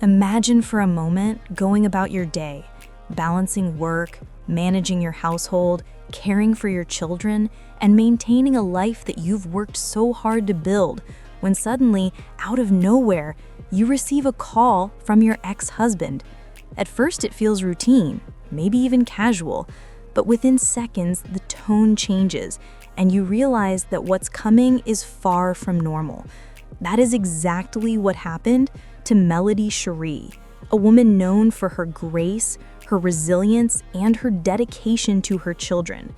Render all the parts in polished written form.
Imagine for a moment going about your day, balancing work, managing your household, caring for your children, and maintaining a life that you've worked so hard to build, when suddenly, out of nowhere, you receive a call from your ex-husband. At first it feels routine, maybe even casual, but within seconds the tone changes, and you realize that what's coming is far from normal. That is exactly what happened to Melody Shari, a woman known for her grace, her resilience, and her dedication to her children.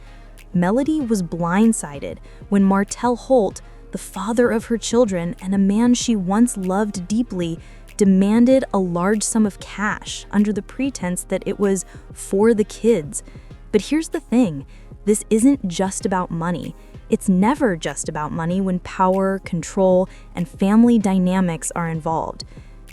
Melody was blindsided when Martell Holt, the father of her children and a man she once loved deeply, demanded a large sum of cash under the pretense that it was for the kids. But here's the thing, this isn't just about money. It's never just about money when power, control, and family dynamics are involved.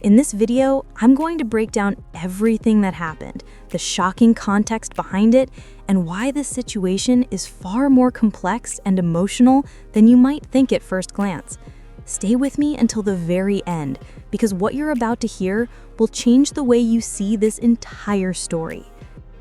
In this video, I'm going to break down everything that happened, the shocking context behind it, and why this situation is far more complex and emotional than you might think at first glance. Stay with me until the very end, because what you're about to hear will change the way you see this entire story.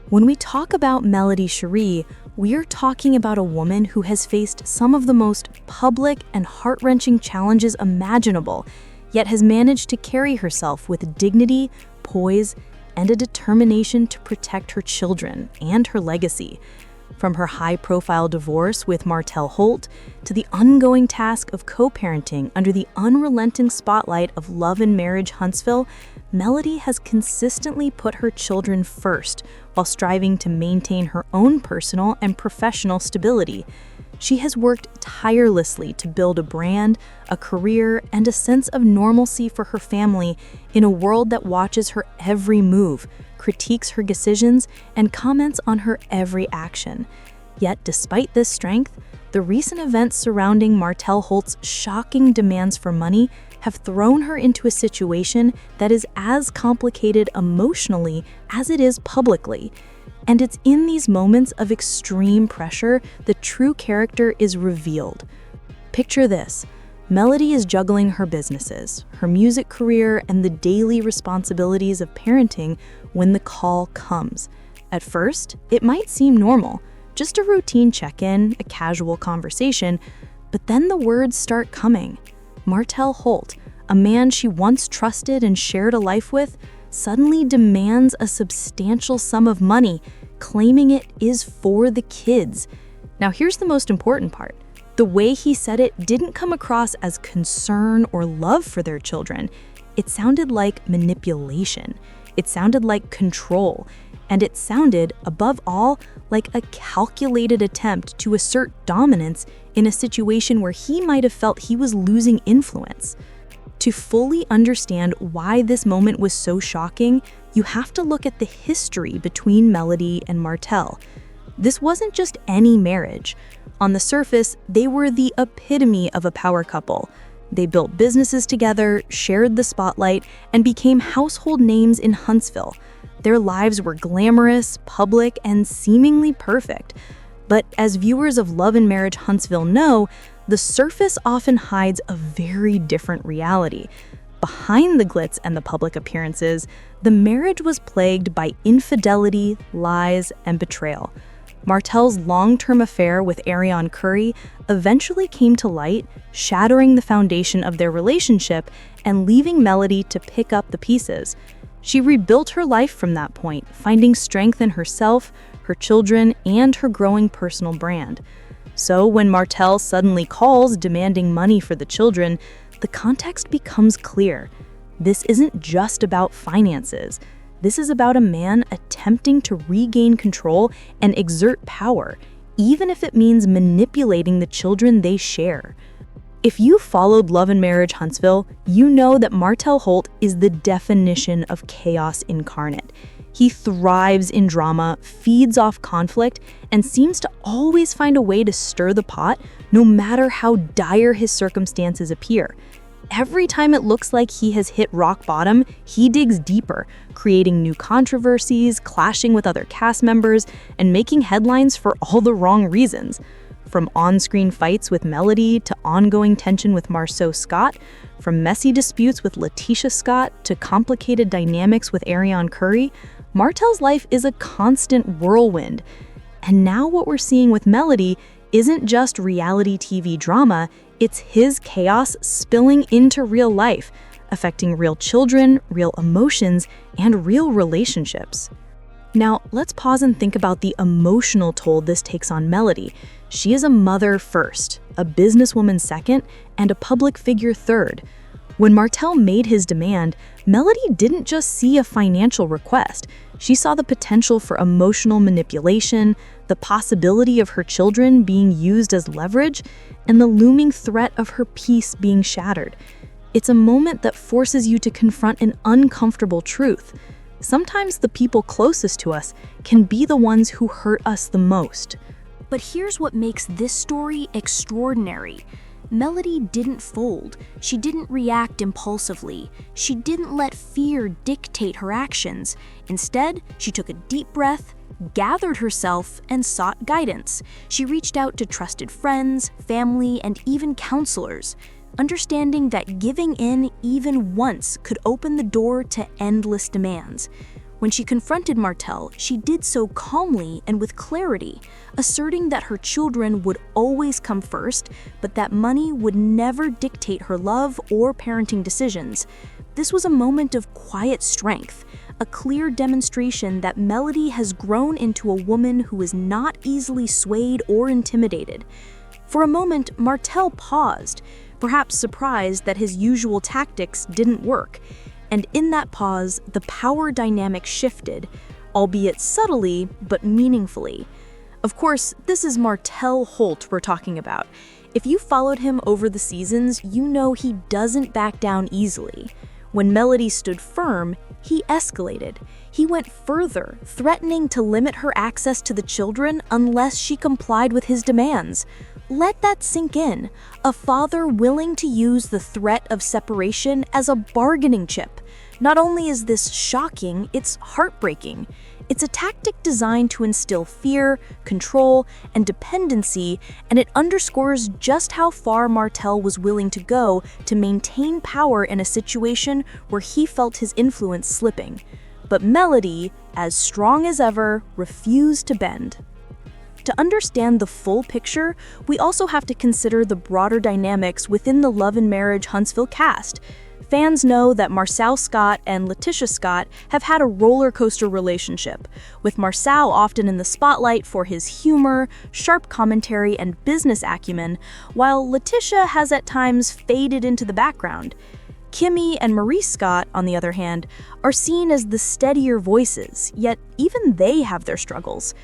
When we talk about Melody Shari, we're talking about a woman who has faced some of the most public and heart-wrenching challenges imaginable, yet has managed to carry herself with dignity, poise, and a determination to protect her children and her legacy. From her high-profile divorce with Martell Holt to the ongoing task of co-parenting under the unrelenting spotlight of Love and Marriage Huntsville, Melody has consistently put her children first while striving to maintain her own personal and professional stability. She has worked tirelessly to build a brand, a career, and a sense of normalcy for her family in a world that watches her every move, critiques her decisions, and comments on her every action. Yet, despite this strength, the recent events surrounding Martell Holt's shocking demands for money have thrown her into a situation that is as complicated emotionally as it is publicly. And it's in these moments of extreme pressure the true character is revealed. Picture this. Melody is juggling her businesses, her music career, and the daily responsibilities of parenting when the call comes. At first, it might seem normal, just a routine check-in, a casual conversation, but then the words start coming. Martell Holt, a man she once trusted and shared a life with, suddenly demands a substantial sum of money, claiming it is for the kids. Now here's the most important part. The way he said it didn't come across as concern or love for their children. It sounded like manipulation. It sounded like control. And it sounded, above all, like a calculated attempt to assert dominance in a situation where he might have felt he was losing influence. To fully understand why this moment was so shocking, you have to look at the history between Melody and Martell. This wasn't just any marriage. On the surface, they were the epitome of a power couple. They built businesses together, shared the spotlight, and became household names in Huntsville. Their lives were glamorous, public, and seemingly perfect. But as viewers of Love and Marriage Huntsville know, the surface often hides a very different reality. Behind the glitz and the public appearances, the marriage was plagued by infidelity, lies, and betrayal. Martell's long-term affair with Ariane Curry eventually came to light, shattering the foundation of their relationship and leaving Melody to pick up the pieces. She rebuilt her life from that point, finding strength in herself, her children, and her growing personal brand. So when Martell suddenly calls demanding money for the children, the context becomes clear. This isn't just about finances. This is about a man attempting to regain control and exert power, even if it means manipulating the children they share. If you followed Love and Marriage Huntsville, you know that Martell Holt is the definition of chaos incarnate. He thrives in drama, feeds off conflict, and seems to always find a way to stir the pot, no matter how dire his circumstances appear. Every time it looks like he has hit rock bottom, he digs deeper, creating new controversies, clashing with other cast members, and making headlines for all the wrong reasons. From on-screen fights with Melody to ongoing tension with Marceau Scott, from messy disputes with Letitia Scott to complicated dynamics with Ariane Curry, Martell's life is a constant whirlwind. And now what we're seeing with Melody isn't just reality TV drama, it's his chaos spilling into real life, affecting real children, real emotions, and real relationships. Now, let's pause and think about the emotional toll this takes on Melody. She is a mother first, a businesswoman second, and a public figure third. When Martell made his demand, Melody didn't just see a financial request. She saw the potential for emotional manipulation, the possibility of her children being used as leverage, and the looming threat of her peace being shattered. It's a moment that forces you to confront an uncomfortable truth. Sometimes the people closest to us can be the ones who hurt us the most. But here's what makes this story extraordinary. Melody didn't fold. She didn't react impulsively. She didn't let fear dictate her actions. Instead, she took a deep breath, gathered herself, and sought guidance. She reached out to trusted friends, family, and even counselors, understanding that giving in even once could open the door to endless demands. When she confronted Martell, she did so calmly and with clarity, asserting that her children would always come first, but that money would never dictate her love or parenting decisions. This was a moment of quiet strength, a clear demonstration that Melody has grown into a woman who is not easily swayed or intimidated. For a moment, Martell paused, perhaps surprised that his usual tactics didn't work. And in that pause, the power dynamic shifted, albeit subtly, but meaningfully. Of course, this is Martell Holt we're talking about. If you followed him over the seasons, you know he doesn't back down easily. When Melody stood firm, he escalated. He went further, threatening to limit her access to the children unless she complied with his demands. Let that sink in. A father willing to use the threat of separation as a bargaining chip. Not only is this shocking, it's heartbreaking. It's a tactic designed to instill fear, control, and dependency, and it underscores just how far Martell was willing to go to maintain power in a situation where he felt his influence slipping. But Melody, as strong as ever, refused to bend. To understand the full picture, we also have to consider the broader dynamics within the Love and Marriage Huntsville cast. Fans know that Marceau Scott and Letitia Scott have had a roller coaster relationship, with Marceau often in the spotlight for his humor, sharp commentary, and business acumen, while Letitia has at times faded into the background. Kimmy and Marie Scott, on the other hand, are seen as the steadier voices, yet even they have their struggles.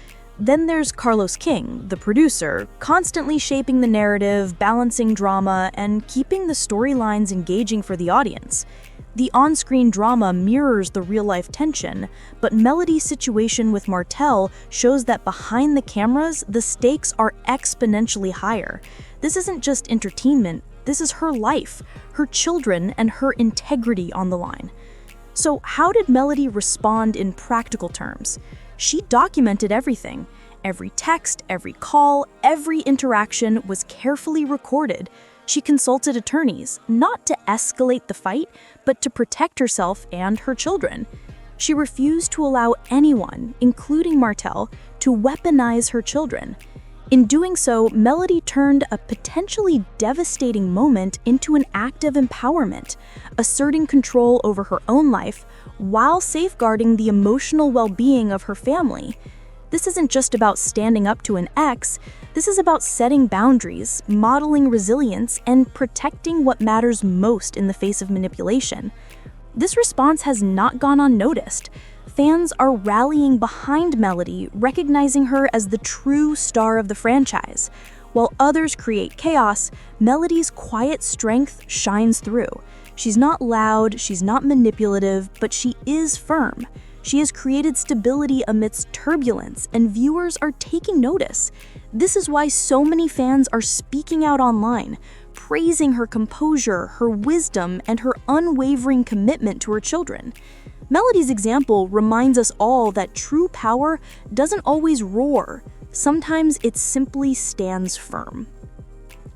Then there's Carlos King, the producer, constantly shaping the narrative, balancing drama, and keeping the storylines engaging for the audience. The on-screen drama mirrors the real-life tension, but Melody's situation with Martell shows that behind the cameras, the stakes are exponentially higher. This isn't just entertainment, this is her life, her children, and her integrity on the line. So how did Melody respond in practical terms? She documented everything. Every text, every call, every interaction was carefully recorded. She consulted attorneys, not to escalate the fight, but to protect herself and her children. She refused to allow anyone, including Martell, to weaponize her children. In doing so, Melody turned a potentially devastating moment into an act of empowerment, asserting control over her own life while safeguarding the emotional well-being of her family. This isn't just about standing up to an ex, this is about setting boundaries, modeling resilience, and protecting what matters most in the face of manipulation. This response has not gone unnoticed. Fans are rallying behind Melody, recognizing her as the true star of the franchise. While others create chaos, Melody's quiet strength shines through. She's not loud, she's not manipulative, but she is firm. She has created stability amidst turbulence, and viewers are taking notice. This is why so many fans are speaking out online, praising her composure, her wisdom, and her unwavering commitment to her children. Melody's example reminds us all that true power doesn't always roar. Sometimes it simply stands firm.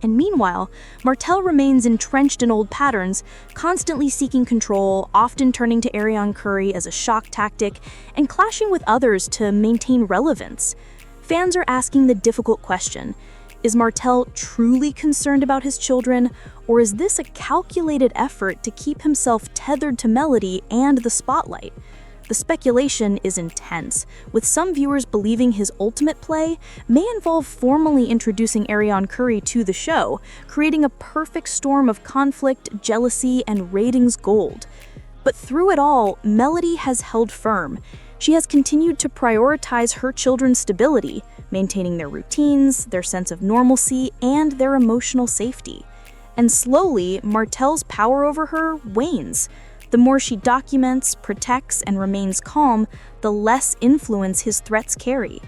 And meanwhile, Martell remains entrenched in old patterns, constantly seeking control, often turning to Ariane Curry as a shock tactic, and clashing with others to maintain relevance. Fans are asking the difficult question: is Martell truly concerned about his children, or is this a calculated effort to keep himself tethered to Melody and the spotlight? The speculation is intense, with some viewers believing his ultimate play may involve formally introducing Ariane Curry to the show, creating a perfect storm of conflict, jealousy, and ratings gold. But through it all, Melody has held firm. She has continued to prioritize her children's stability, maintaining their routines, their sense of normalcy, and their emotional safety. And slowly, Martell's power over her wanes. The more she documents, protects, and remains calm, the less influence his threats carry.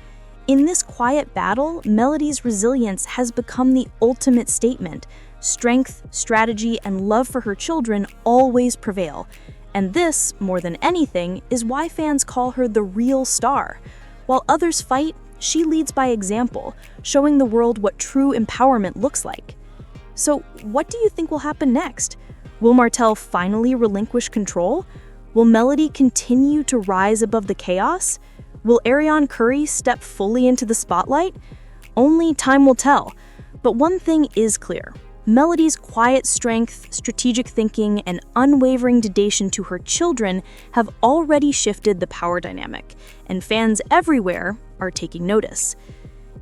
In this quiet battle, Melody's resilience has become the ultimate statement. Strength, strategy, and love for her children always prevail. And this, more than anything, is why fans call her the real star. While others fight, she leads by example, showing the world what true empowerment looks like. So, what do you think will happen next? Will Martell finally relinquish control? Will Melody continue to rise above the chaos? Will Ariane Curry step fully into the spotlight? Only time will tell. But one thing is clear. Melody's quiet strength, strategic thinking, and unwavering dedication to her children have already shifted the power dynamic, and fans everywhere are taking notice.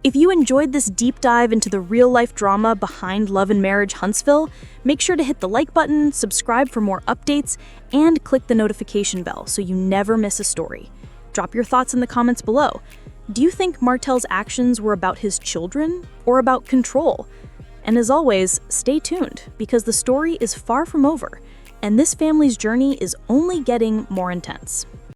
If you enjoyed this deep dive into the real-life drama behind Love and Marriage Huntsville, make sure to hit the like button, subscribe for more updates, and click the notification bell so you never miss a story. Drop your thoughts in the comments below. Do you think Martell's actions were about his children or about control? And as always, stay tuned because the story is far from over, and this family's journey is only getting more intense.